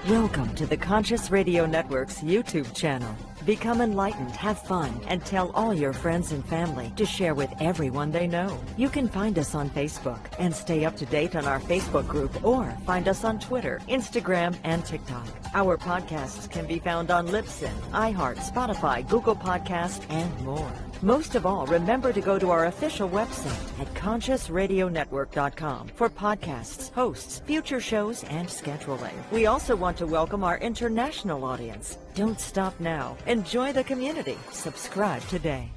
Welcome to the Conscious Radio Network's YouTube channel. Become enlightened, have fun, and tell all your friends and family to share with everyone they know. You can find us on Facebook and stay up to date on our Facebook group, or find us on Twitter, Instagram, and TikTok. Our podcasts can be found on Libsyn, iHeart, Spotify, Google Podcast, and more. Most of all, remember to go to our official website at consciousradionetwork.com for podcasts, hosts, future shows, and scheduling. We also want to welcome our international audience. Don't stop now. Enjoy the community. Subscribe today.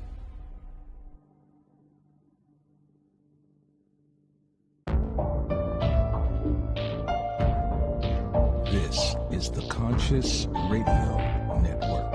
This is the Conscious Radio Network.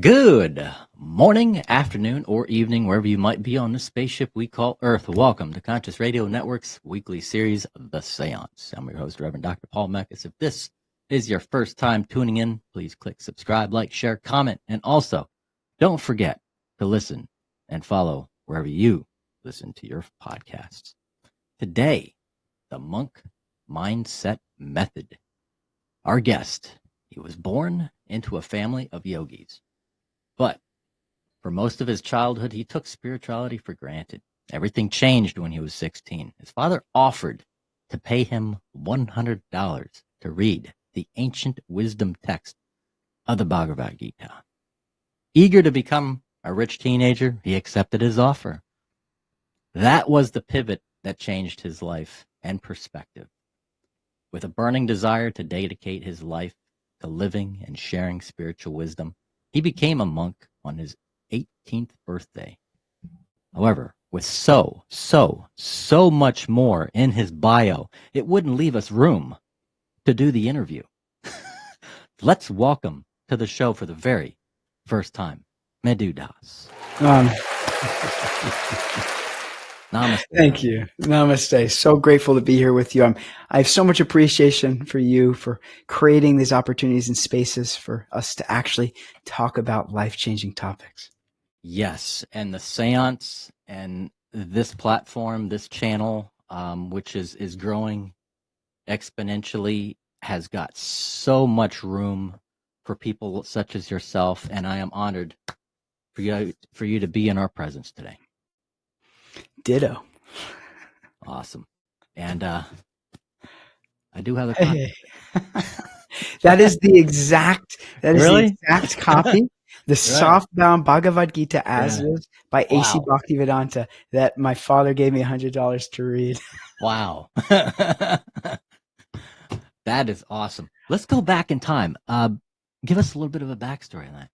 Good morning, afternoon, or evening, wherever you might be on the spaceship we call Earth. Welcome to Conscious Radio Network's weekly series, The Seance. I'm your host, Reverend Dr. Paul Meckes. If this is your first time tuning in, please click subscribe, like, share, comment, and also don't forget to listen and follow wherever you listen to your podcasts. Today, the Monk Mindset Method. Our guest, he was born into a family of yogis. But for most of his childhood, he took spirituality for granted. Everything changed when he was 16. His father offered to pay him $100 to read the ancient wisdom text of the Bhagavad Gita. Eager to become a rich teenager, he accepted his offer. That was the pivot that changed his life and perspective. With a burning desire to dedicate his life to living and sharing spiritual wisdom, he became a monk on his 18th birthday. However, with so much more in his bio, it wouldn't leave us room to do the interview. Let's welcome to the show for the very first time, Madhu Das. Namaste. Thank you. Namaste. So grateful to be here with you. I have so much appreciation for you for creating these opportunities and spaces for us to actually talk about life-changing topics. Yes, and the seance and this platform, this channel, which is growing exponentially, has got so much room for people such as yourself, and I am honored for you to be in our presence today. Ditto. Awesome. And I do have a copy. That is the exact copy. The Right. softbound Bhagavad Gita as is by A.C. Wow. Bhaktivedanta that my father gave me $100 to read. Wow. That is awesome. Let's go back in time. Give us a little bit of a backstory on that.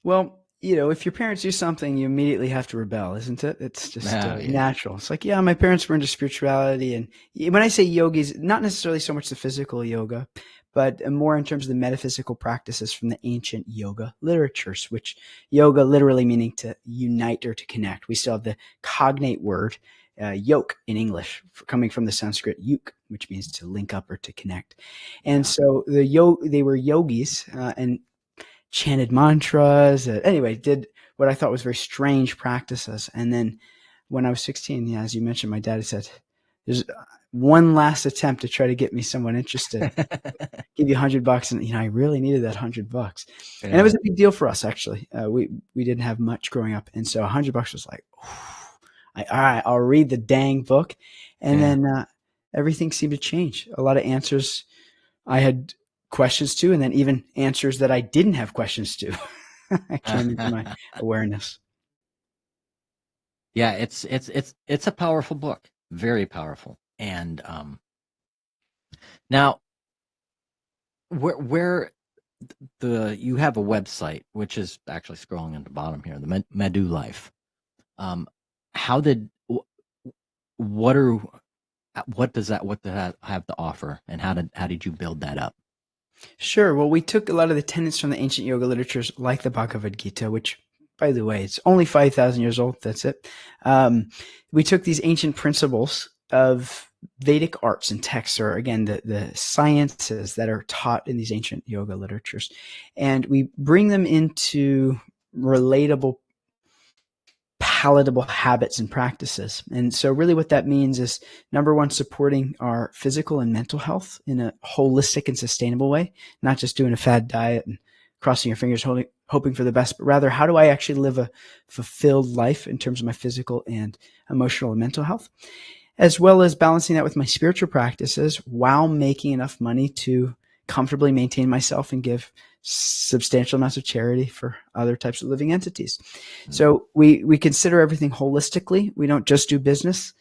Well, if your parents do something, you immediately have to rebel, isn't it? It's just natural. It's like, my parents were into spirituality. And when I say yogis, not necessarily so much the physical yoga, but more in terms of the metaphysical practices from the ancient yoga literatures, which yoga literally meaning to unite or to connect. We still have the cognate word, yoke in English, coming from the Sanskrit yuk, which means to link up or to connect. And so they were yogis and chanted mantras. Anyway, did what I thought was very strange practices. And then when I was 16, as you mentioned, my dad said, there's one last attempt to try to get me someone interested. Give you $100. And, I really needed that $100. Yeah. And it was a big deal for us, actually. We didn't have much growing up. And so $100 was like, all right, I'll read the dang book. And then everything seemed to change. A lot of answers I had questions to, and then even answers that I didn't have questions to came into my awareness. Yeah, it's a powerful book, very powerful. And now, where you have a website, which is actually scrolling at the bottom here, the Madhu Life. What does that have to offer, and how did you build that up? Sure. Well, we took a lot of the tenets from the ancient yoga literatures, like the Bhagavad Gita, which, by the way, it's only 5,000 years old. That's it. We took these ancient principles of Vedic arts and texts, or again, the sciences that are taught in these ancient yoga literatures, and we bring them into relatable palatable habits and practices. And so really what that means is, number one, supporting our physical and mental health in a holistic and sustainable way, not just doing a fad diet and crossing your fingers, hoping for the best, but rather, how do I actually live a fulfilled life in terms of my physical and emotional and mental health, as well as balancing that with my spiritual practices while making enough money to comfortably maintain myself and give substantial amounts of charity for other types of living entities. So we consider everything holistically. We don't just do business,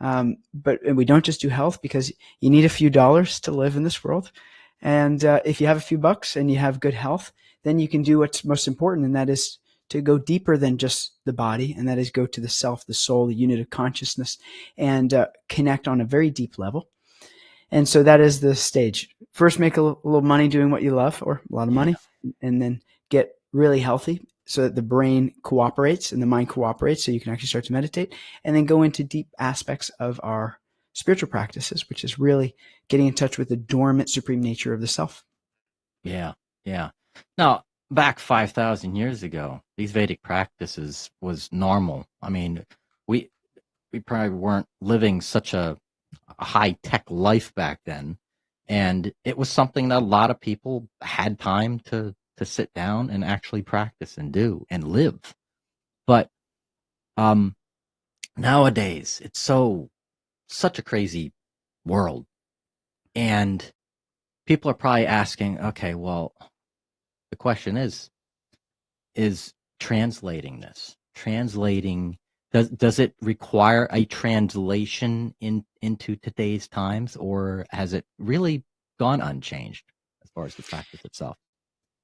but we don't just do health, because you need a few dollars to live in this world. And if you have a few bucks and you have good health, then you can do what's most important, and that is to go deeper than just the body, and that is go to the self, the soul, the unit of consciousness, and connect on a very deep level. And so that is the stage. First, make a little money doing what you love, or a lot of money, and then get really healthy so that the brain cooperates and the mind cooperates so you can actually start to meditate, and then go into deep aspects of our spiritual practices, which is really getting in touch with the dormant supreme nature of the self. Yeah, yeah. Now, back 5,000 years ago, these Vedic practices was normal. I mean, we probably weren't living such a high-tech life back then, and it was something that a lot of people had time to sit down and actually practice and do and live. But nowadays, it's such a crazy world, and people are probably asking, okay, well, the question is translating this, does it require a translation into today's times, or has it really gone unchanged as far as the practice itself?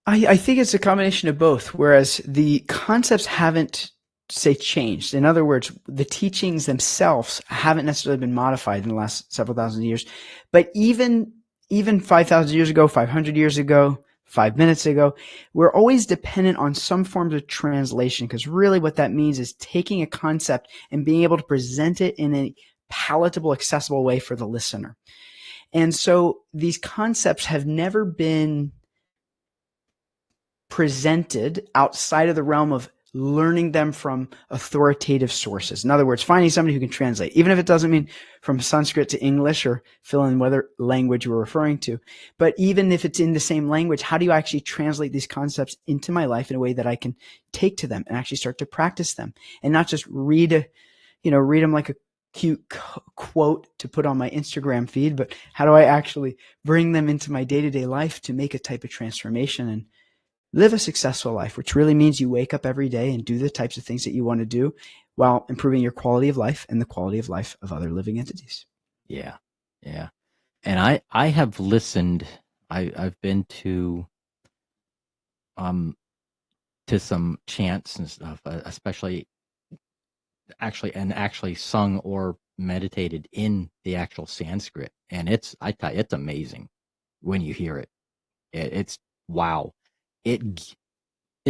I think it's a combination of both, whereas the concepts haven't, say, changed. In other words, the teachings themselves haven't necessarily been modified in the last several thousand years. But even 5,000 years ago, 500 years ago, 5 minutes ago, we're always dependent on some forms of translation, because really what that means is taking a concept and being able to present it in a palatable, accessible way for the listener. And so these concepts have never been presented outside of the realm of learning them from authoritative sources. In other words, finding somebody who can translate, even if it doesn't mean from Sanskrit to English, or fill in whatever language we're referring to. But even if it's in the same language, how do you actually translate these concepts into my life in a way that I can take to them and actually start to practice them, and not just read them like a cute quote to put on my Instagram feed, but how do I actually bring them into my day-to-day life to make a type of transformation and live a successful life, which really means you wake up every day and do the types of things that you want to do while improving your quality of life and the quality of life of other living entities. Yeah. Yeah. And I have listened, I've been to some chants and stuff, especially actually sung or meditated in the actual Sanskrit. And it's amazing when you hear it. It's wow. It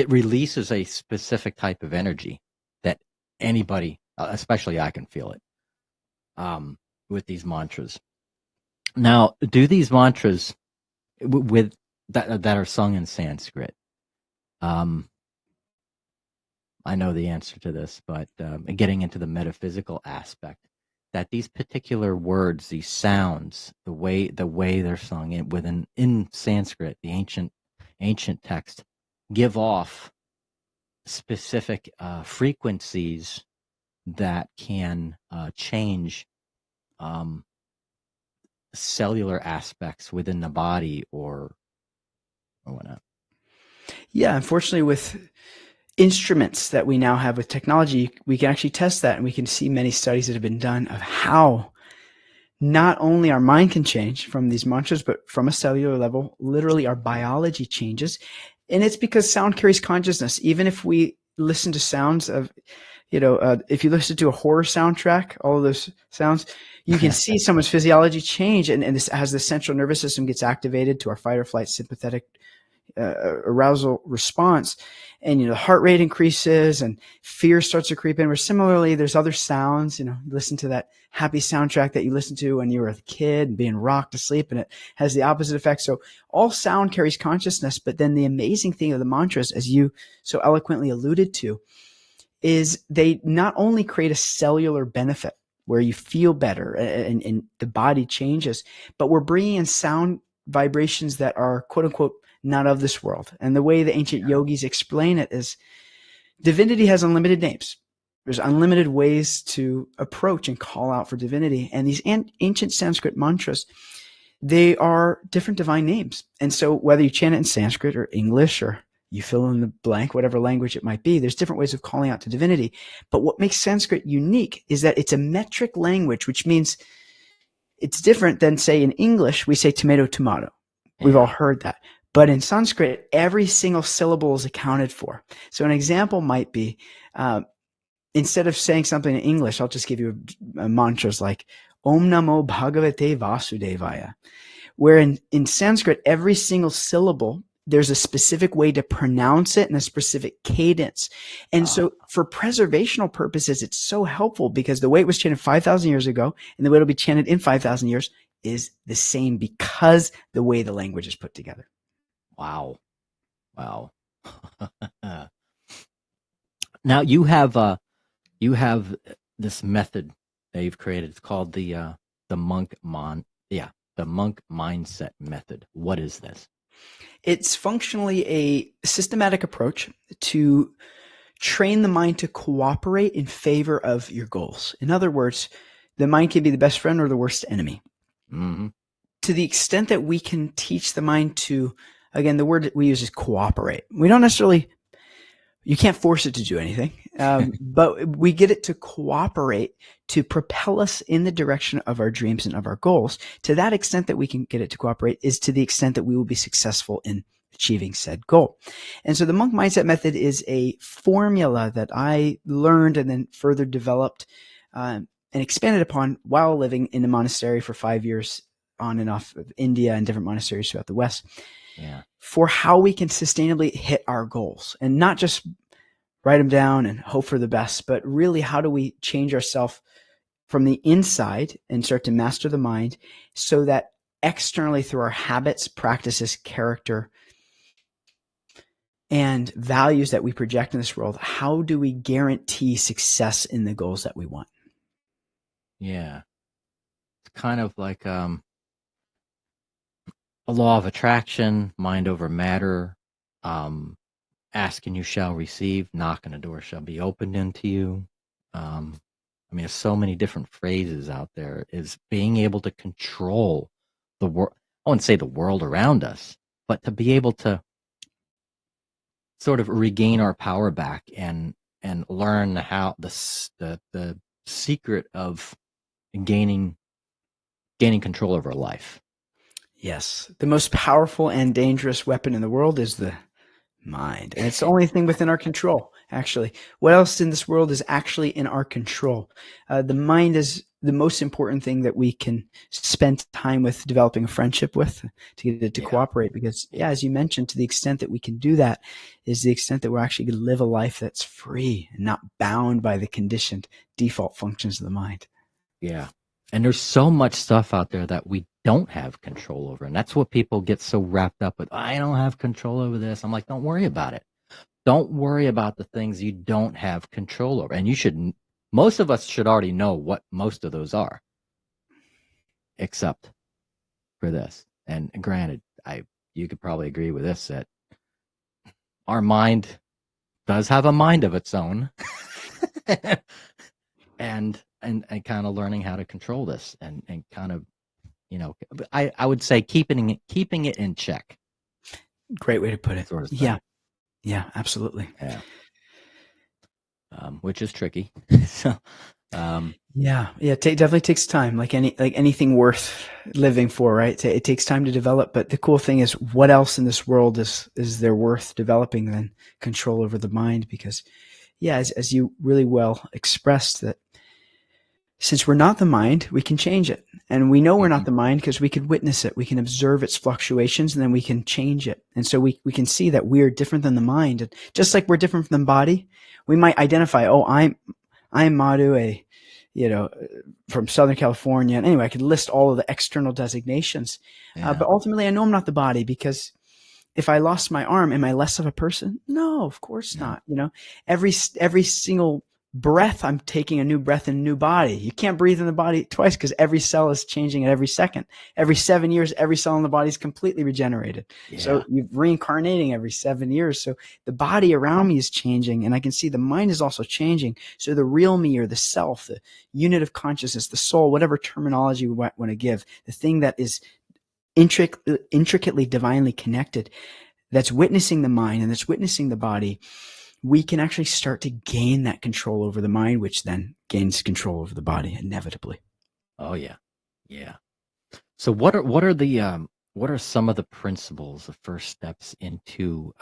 releases a specific type of energy that anybody, especially I, can feel it with these mantras. Now, do these mantras with that are sung in Sanskrit? I know the answer to this, but getting into the metaphysical aspect, that these particular words, these sounds, the way they're sung in Sanskrit, the ancient text, give off specific frequencies that can change cellular aspects within the body or whatnot. Yeah, unfortunately, with instruments that we now have with technology, we can actually test that, and we can see many studies that have been done of how not only our mind can change from these mantras, but from a cellular level, literally our biology changes. And it's because sound carries consciousness. Even if we listen to sounds of, if you listen to a horror soundtrack, all of those sounds, you can see someone's physiology change. And this, as the central nervous system gets activated to our fight or flight sympathetic arousal response, and the heart rate increases and fear starts to creep in. Where similarly, there's other sounds. Listen to that happy soundtrack that you listened to when you were a kid, being rocked to sleep, and it has the opposite effect. So all sound carries consciousness. But then the amazing thing of the mantras, as you so eloquently alluded to, is they not only create a cellular benefit where you feel better and the body changes, but we're bringing in sound vibrations that are quote unquote not of this world. And the way the ancient yogis explain it is divinity has unlimited names. There's unlimited ways to approach and call out for divinity. And these ancient Sanskrit mantras, they are different divine names. And so whether you chant it in Sanskrit or English or you fill in the blank, whatever language it might be, there's different ways of calling out to divinity. But what makes Sanskrit unique is that it's a metric language, which means it's different than, say, in English, we say tomato, tomato. We've all heard that. But in Sanskrit, every single syllable is accounted for. So an example might be, instead of saying something in English, I'll just give you mantras like Om Namo Bhagavate Vasudevaya, where in Sanskrit, every single syllable, there's a specific way to pronounce it and a specific cadence. And so for preservational purposes, it's so helpful because the way it was chanted 5,000 years ago and the way it'll be chanted in 5,000 years is the same because the way the language is put together. Wow. Now you have this method that you've created. It's called the monk mindset method. What is this? It's functionally a systematic approach to train the mind to cooperate in favor of your goals. In other words, the mind can be the best friend or the worst enemy. Mm-hmm. To the extent that we can teach the mind to, again, the word that we use is cooperate. We don't necessarily, you can't force it to do anything, but we get it to cooperate to propel us in the direction of our dreams and of our goals. To that extent that we can get it to cooperate is to the extent that we will be successful in achieving said goal. And so the monk mindset method is a formula that I learned and then further developed and expanded upon while living in a monastery for 5 years on and off of India and different monasteries throughout the West. Yeah. For how we can sustainably hit our goals and not just write them down and hope for the best, but really how do we change ourselves from the inside and start to master the mind so that externally through our habits, practices, character, and values that we project in this world, how do we guarantee success in the goals that we want? Yeah. It's kind of like a law of attraction, mind over matter, ask and you shall receive, knock and the door shall be opened into you. I mean, there's so many different phrases out there. Is being able to control the world. I wouldn't say the world around us, but to be able to sort of regain our power back and learn how the secret of gaining control over life. Yes. The most powerful and dangerous weapon in the world is the mind. And it's the only thing within our control, actually. What else in this world is actually in our control? The mind is the most important thing that we can spend time with, developing a friendship with, to get it to cooperate. Because, as you mentioned, to the extent that we can do that is the extent that we're actually going to live a life that's free and not bound by the conditioned default functions of the mind. Yeah. And there's so much stuff out there that we don't have control over. And that's what people get so wrapped up with. I don't have control over this. I'm like, don't worry about it. Don't worry about the things you don't have control over. And most of us should already know what most of those are, except for this. And granted, you could probably agree with this, that our mind does have a mind of its own. and kind of learning how to control this and kind of, I would say keeping it in check. Great way to put it. Sort of thing. Yeah, absolutely. Yeah. Which is tricky. So, it definitely takes time. Like anything worth living for, right? It takes time to develop. But the cool thing is, what else in this world is there worth developing than control over the mind? Because, as you really well expressed, that since we're not the mind, we can change it. And we know we're not the mind because we could witness it. We can observe its fluctuations and then we can change it. And so we can see that we're different than the mind. And just like we're different from the body, we might identify, I'm Madhu, from Southern California. And anyway, I could list all of the external designations. But ultimately, I know I'm not the body because if I lost my arm, am I less of a person? No, of course not. Every single breath, I'm taking a new breath in a new body. You can't breathe in the body twice because every cell is changing at every second. Every 7 years, every cell in the body is completely regenerated. Yeah. So you're reincarnating every 7 years. So the body around me is changing, and I can see the mind is also changing. So the real me, or the self, the unit of consciousness, the soul, whatever terminology we want to give, the thing that is intricately divinely connected, that's witnessing the mind and that's witnessing the body, we can actually start to gain that control over the mind, which then gains control over the body inevitably. Oh yeah. Yeah. So what are some of the principles, the first steps into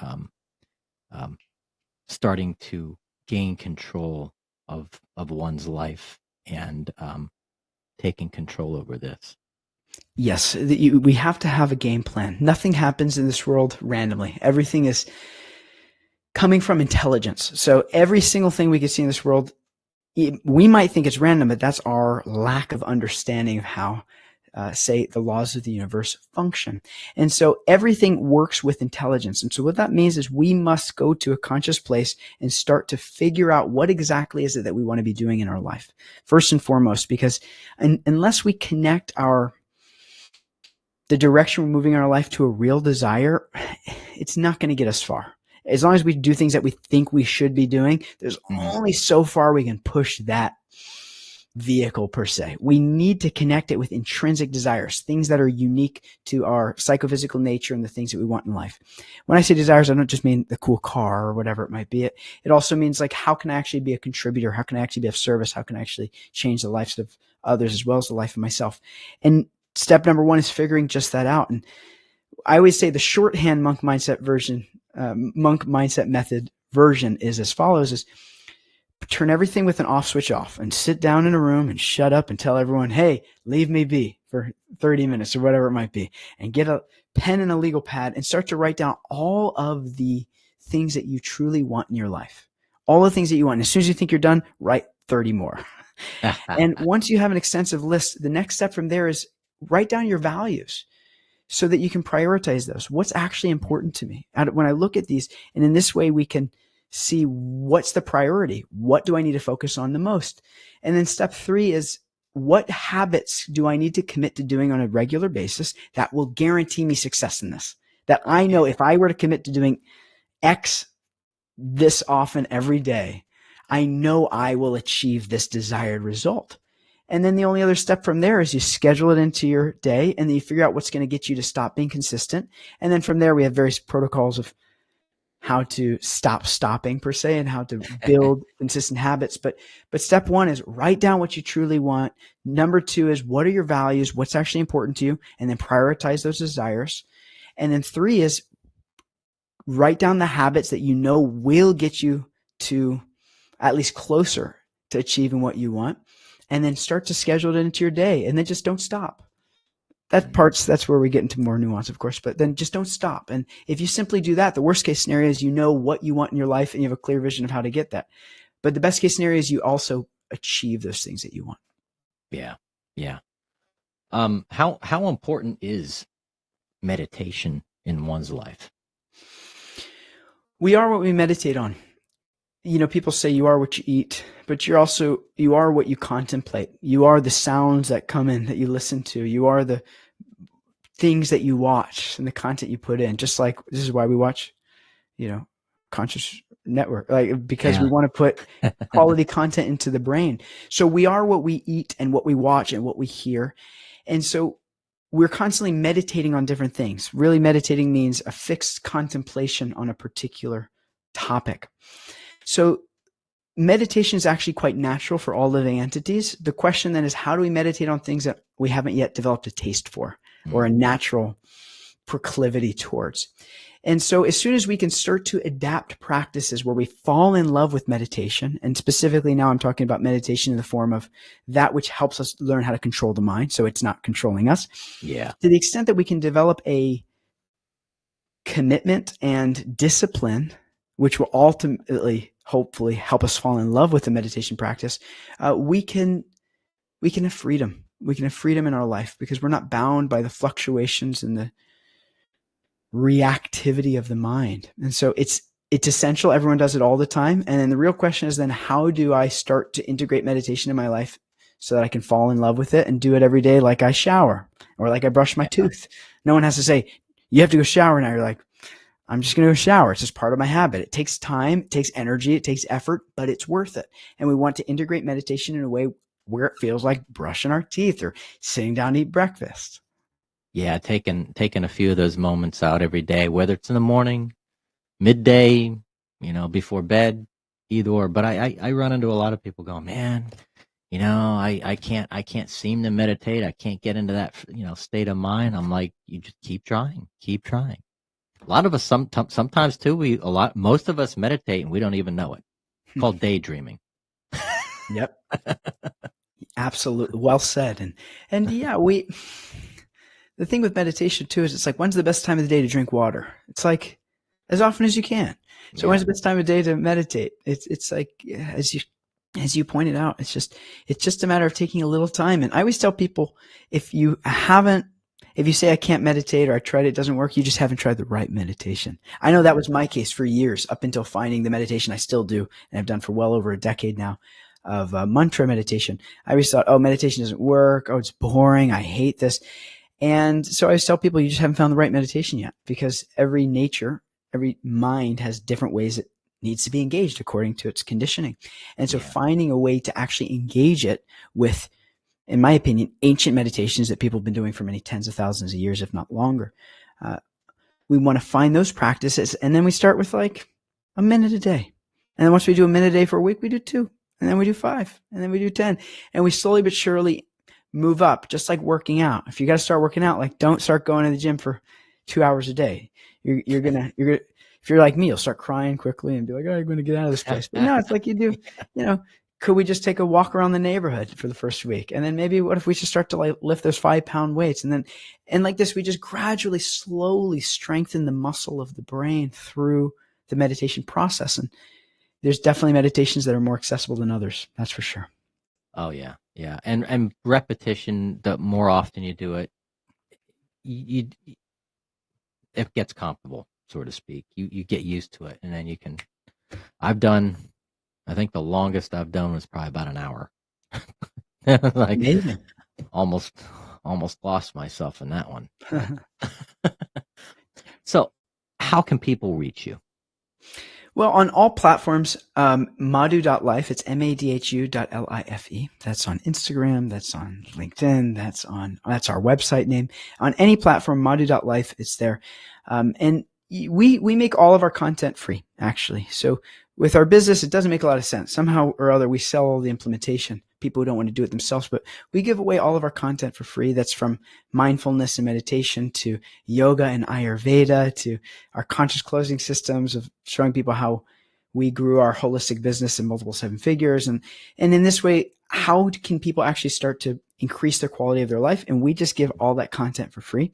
starting to gain control of one's life and taking control over this? Yes, we have to have a game plan. Nothing happens in this world randomly. Everything is coming from intelligence. So every single thing we can see in this world, we might think it's random, but that's our lack of understanding of how, say, the laws of the universe function. And so everything works with intelligence. And so what that means is we must go to a conscious place and start to figure out what exactly is it that we want to be doing in our life, first and foremost, because unless we connect the direction we're moving in our life to a real desire, it's not going to get us far. As long as we do things that we think we should be doing, there's only so far we can push that vehicle per se. We need to connect it with intrinsic desires, things that are unique to our psychophysical nature and the things that we want in life. When I say desires, I don't just mean the cool car or whatever it might be. It also means, like, how can I actually be a contributor? How can I actually be of service? How can I actually change the lives of others as well as the life of myself? And step number one is figuring just that out. And I always say the shorthand monk mindset method version is as follows: is turn everything with an off switch off and sit down in a room and shut up and tell everyone, hey, leave me be for 30 minutes or whatever it might be, and get a pen and a legal pad and start to write down all of the things that you truly want in your life, all the things that you want. And as soon as you think you're done, write 30 more. And once you have an extensive list, the next step from there is write down your values, so that you can prioritize those. What's actually important to me? When I look at these, and in this way, we can see what's the priority. What do I need to focus on the most? And then step 3 is, what habits do I need to commit to doing on a regular basis that will guarantee me success in this? That I know if I were to commit to doing X this often every day, I know I will achieve this desired result. And then the only other step from there is you schedule it into your day, and then you figure out what's going to get you to stop being consistent. And then from there, we have various protocols of how to stop stopping per se, and how to build consistent habits. But step 1 is write down what you truly want. Number 2 is, what are your values? What's actually important to you? And then prioritize those desires. And then 3 is, write down the habits that you know will get you to at least closer to achieving what you want. And then start to schedule it into your day, and then just don't stop. That's where we get into more nuance, of course, but then just don't stop. And if you simply do that, the worst case scenario is you know what you want in your life and you have a clear vision of how to get that. But the best case scenario is you also achieve those things that you want. Yeah. Yeah. How important is meditation in one's life? We are what we meditate on. People say you are what you eat, but you are what you contemplate. You are the sounds that come in, that you listen to. You are the things that you watch and the content you put in. Just like, this is why we watch, Conscious Network, because we want to put quality content into the brain. So we are what we eat and what we watch and what we hear. And so we're constantly meditating on different things. Really, meditating means a fixed contemplation on a particular topic. So meditation is actually quite natural for all living entities. The question then is, how do we meditate on things that we haven't yet developed a taste for or a natural proclivity towards? And so as soon as we can start to adapt practices where we fall in love with meditation, and specifically now I'm talking about meditation in the form of that which helps us learn how to control the mind, so it's not controlling us. Yeah. To the extent that we can develop a commitment and discipline, which will ultimately, hopefully, help us fall in love with the meditation practice, we can have freedom. We can have freedom in our life because we're not bound by the fluctuations and the reactivity of the mind. And so it's essential. Everyone does it all the time. And then the real question is then, how do I start to integrate meditation in my life so that I can fall in love with it and do it every day, like I shower or like I brush my tooth? No one has to say, you have to go shower now. You're like, I'm just going to go shower. It's just part of my habit. It takes time, it takes energy, it takes effort, but it's worth it. And we want to integrate meditation in a way where it feels like brushing our teeth or sitting down to eat breakfast. Yeah, taking a few of those moments out every day, whether it's in the morning, midday, before bed, either or. But I run into a lot of people going, man, I can't seem to meditate. I can't get into that, state of mind. I'm like, you just keep trying. A lot of us sometimes too. Most of us meditate and we don't even know it. It's called daydreaming. Yep. Absolutely. Well said. And yeah, the thing with meditation too is it's like, when's the best time of the day to drink water? It's like as often as you can. So when's the best time of day to meditate? It's like, as you pointed out, it's just a matter of taking a little time. And I always tell people, if you say I can't meditate or I tried it doesn't work, you just haven't tried the right meditation. I know that was my case for years up until finding the meditation I still do, and I've done for well over a decade now, of mantra meditation. I always thought, oh, meditation doesn't work. Oh, it's boring. I hate this. And so I always tell people, you just haven't found the right meditation yet, because every mind has different ways it needs to be engaged according to its conditioning. And so finding a way to actually engage it with, in my opinion, ancient meditations that people have been doing for many tens of thousands of years, if not longer. We want to find those practices. And then we start with like a minute a day. And then once we do a minute a day for a week, we do 2. And then we do 5. And then we do 10. And we slowly but surely move up, just like working out. If you got to start working out, like don't start going to the gym for 2 hours a day. You're gonna, if you're like me, you'll start crying quickly and be like, oh, I'm going to get out of this place. But no, it's like you do, could we just take a walk around the neighborhood for the first week? And then maybe what if we just start to like lift those 5-pound weights? And like this, we just gradually, slowly strengthen the muscle of the brain through the meditation process. And there's definitely meditations that are more accessible than others. That's for sure. Oh yeah. Yeah. And repetition, the more often you do it, it gets comfortable, so to speak. You get used to it, and then you can. I think the longest I've done was probably about an hour. Like, amazing. Almost lost myself in that one. So, how can people reach you? Well, on all platforms, Madhu.life, it's MADHU.LIFE. That's on Instagram. That's on LinkedIn. That's our website name. On any platform, Madhu.life, it's there. And we make all of our content free, actually. So with our business, it doesn't make a lot of sense. Somehow or other, we sell all the implementation. People who don't want to do it themselves, but we give away all of our content for free. That's from mindfulness and meditation to yoga and Ayurveda to our conscious closing systems of showing people how we grew our holistic business in multiple 7 figures. And in this way, how can people actually start to increase their quality of their life? And we just give all that content for free.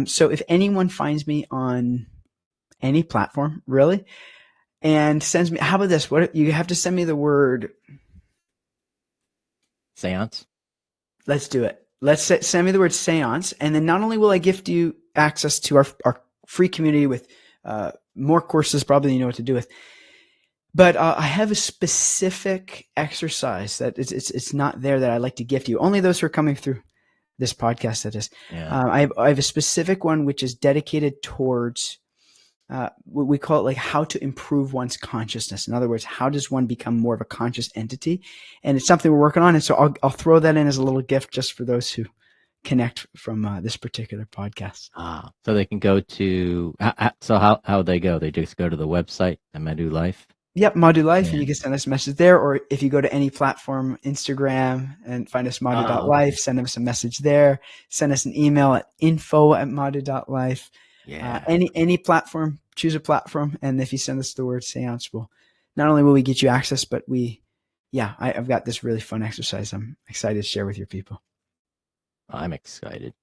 So if anyone finds me on any platform, really, and sends me, how about this? What you have to send me the word seance. Let's do it. Send me the word seance. And then not only will I gift you access to our free community with more courses probably than you know what to do with, but I have a specific exercise that it's not there that I like to gift you. Only those who are coming through this podcast, that is. Yeah. I have a specific one which is dedicated towards what we call it, like how to improve one's consciousness. In other words, how does one become more of a conscious entity? And it's something we're working on. And so I'll throw that in as a little gift just for those who connect from this particular podcast. So they can go to, how they go? They just go to the website, Madhu Life. Yep, Madhu Life, and you can send us a message there. Or if you go to any platform, Instagram, and find us Madhu.life, send us a message there. Send us an email at info@madhu.life. Yeah. Any platform, choose a platform, and if you send us the word seance, not only will we get you access, but I've got this really fun exercise I'm excited to share with your people. I'm excited.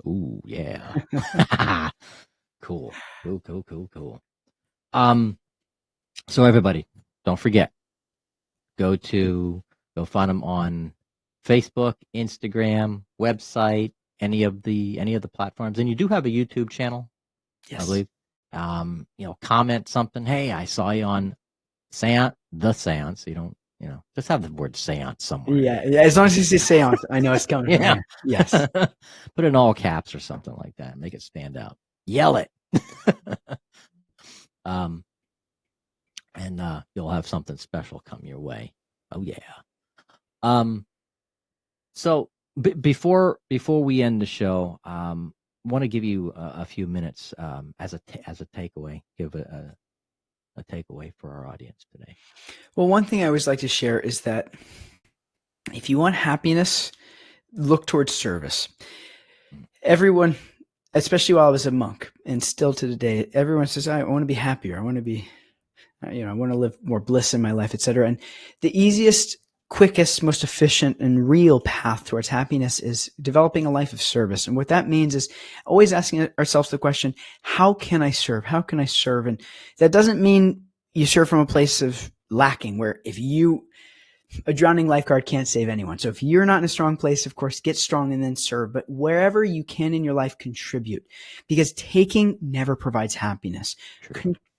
Ooh, yeah. Cool. So everybody, don't forget, go find them on Facebook, Instagram, website, any of the platforms. And you do have a YouTube channel? I believe. Comment something. Hey, I saw you on the seance. You don't, just have the word seance somewhere. Yeah. As long as you say seance, I know it's coming from there. Yes. Put it in all caps or something like that. Make it stand out. Yell it. And you'll have something special come your way. Oh yeah. So before we end the show, want to give you a few minutes as a takeaway. Give a takeaway for our audience today. Well, one thing I always like to share is that if you want happiness, look towards service. Everyone, especially while I was a monk and still to today, everyone says, I want to be happier. I want to be, I want to live more bliss in my life, etc. And the easiest, quickest, most efficient and real path towards happiness is developing a life of service. And what that means is always asking ourselves the question, how can I serve? How can I serve? And that doesn't mean you serve from a place of lacking, where a drowning lifeguard can't save anyone. So if you're not in a strong place, of course, get strong and then serve. But wherever you can in your life, contribute, because taking never provides happiness.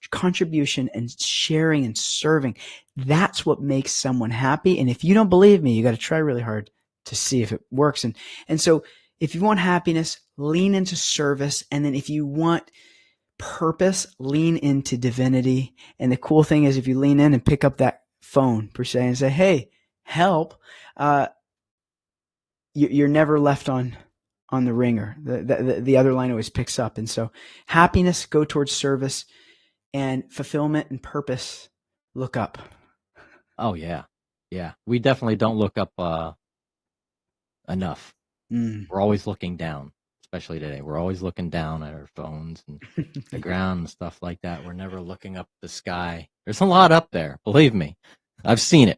Contribution and sharing and serving, that's what makes someone happy. And if you don't believe me, you got to try really hard to see if it works. And so if you want happiness, lean into service. And then if you want purpose, lean into divinity. And the cool thing is, if you lean in and pick up that phone per se and say, hey, help, you're never left on the ringer. The other line always picks up. And so happiness, go towards service, and fulfillment and purpose, look up. Oh yeah. We definitely don't look up enough. We're always looking down, especially today. We're always looking down at our phones and the ground and stuff like that. We're never looking up the sky. There's a lot up there, believe me. I've seen it.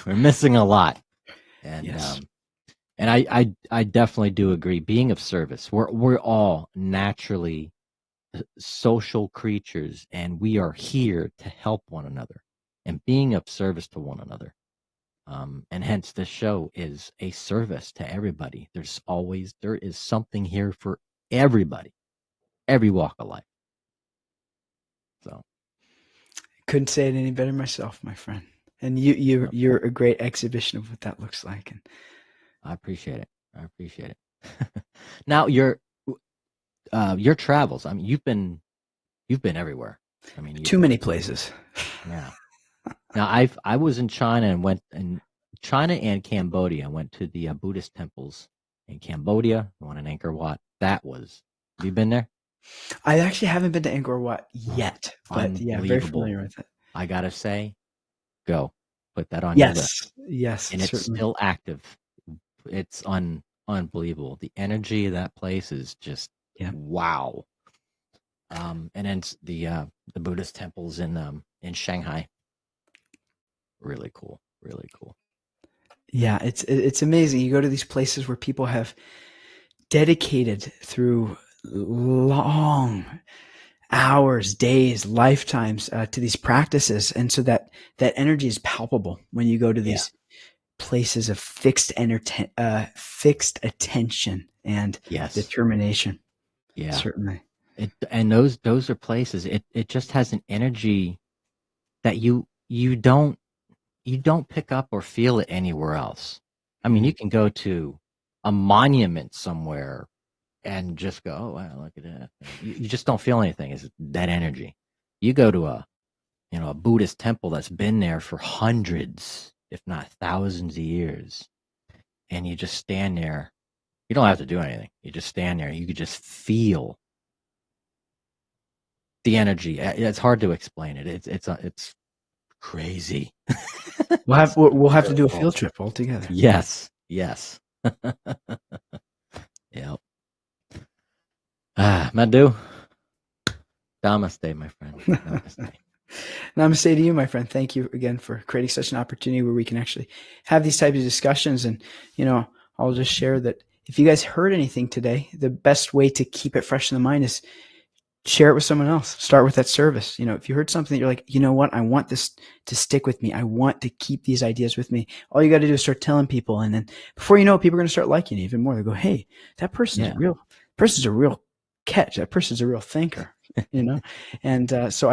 We're missing a lot. And yes. And I definitely do agree. Being of service, we're all naturally social creatures, and we are here to help one another and being of service to one another. And hence this show is a service to everybody. There is something here for everybody, every walk of life. So couldn't say it any better myself, my friend. And you're a great exhibition of what that looks like. And I appreciate it. Now your travels. I mean, you've been everywhere. I mean, too many places. Yeah. Now I was in China and went in China and Cambodia. I went to the Buddhist temples in Cambodia. I went in Angkor Wat. Have you been there? I actually haven't been to Angkor Wat yet, but yeah, very familiar with it. I gotta say, go put that on your list. Yes, and it's still active. It's unbelievable. The energy of that place is just wow. And then the Buddhist temples in Shanghai. Really cool. Yeah, it's amazing. You go to these places where people have dedicated through long hours, days, lifetimes to these practices, and so that energy is palpable when you go to these places of fixed attention and determination. Yeah, certainly. And those are places. It just has an energy that you don't pick up or feel it anywhere else. I mean, you can go to a monument somewhere and just go, oh wow, look at that. You just don't feel anything. It's that energy. You go to a Buddhist temple that's been there for hundreds, if not thousands of years, and you just stand there. You don't have to do anything. You just stand there. You could just feel the energy. It's hard to explain it. It's crazy. We'll have to do a field trip all together. Yes. Yep. Madhu. Namaste, my friend. Namaste. Namaste to you, my friend. Thank you again for creating such an opportunity where we can actually have these types of discussions. And, I'll just share that if you guys heard anything today, the best way to keep it fresh in the mind is share it with someone else. Start with that service. If you heard something that you're like, you know what, I want this to stick with me. I want to keep these ideas with me. All you got to do is start telling people. And then before you know it, people are going to start liking you even more. They go, hey, that person's a real catch. That person's a real thinker, And so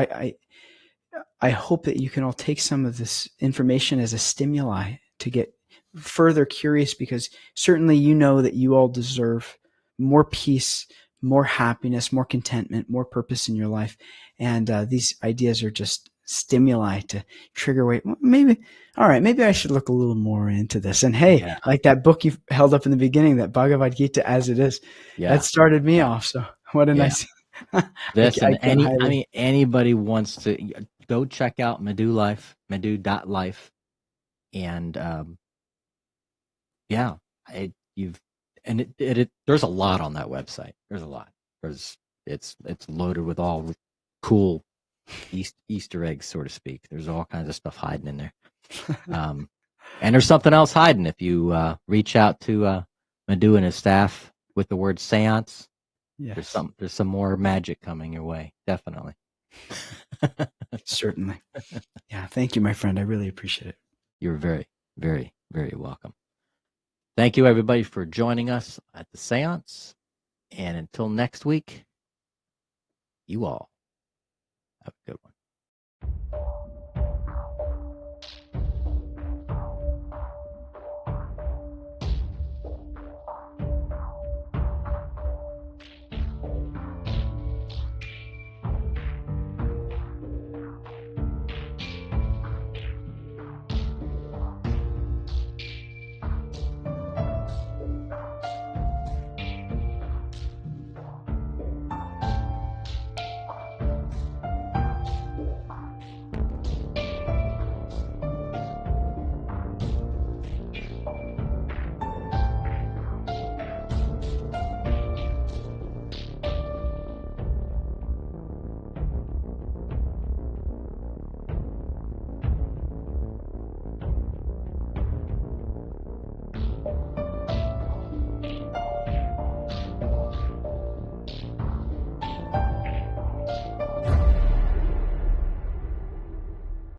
I hope that you can all take some of this information as a stimuli to get further curious, because certainly you know that you all deserve more peace, more happiness, more contentment, more purpose in your life. And these ideas are just stimuli to trigger, wait, maybe I should look a little more into this. And hey, like that book you held up in the beginning, that Bhagavad Gita as it is, that started me off. So what a nice... This and anybody wants to go check out Madhu.life, and there's a lot on that website. There's a lot. It's loaded with all cool Easter eggs, so to speak. There's all kinds of stuff hiding in there. And there's something else hiding if you reach out to Madhu and his staff with the word seance. Yes. There's some more magic coming your way, definitely. Certainly. Yeah, thank you, my friend. I really appreciate it. You're very, very, very welcome. Thank you, everybody, for joining us at the seance. And until next week, you all have a good one.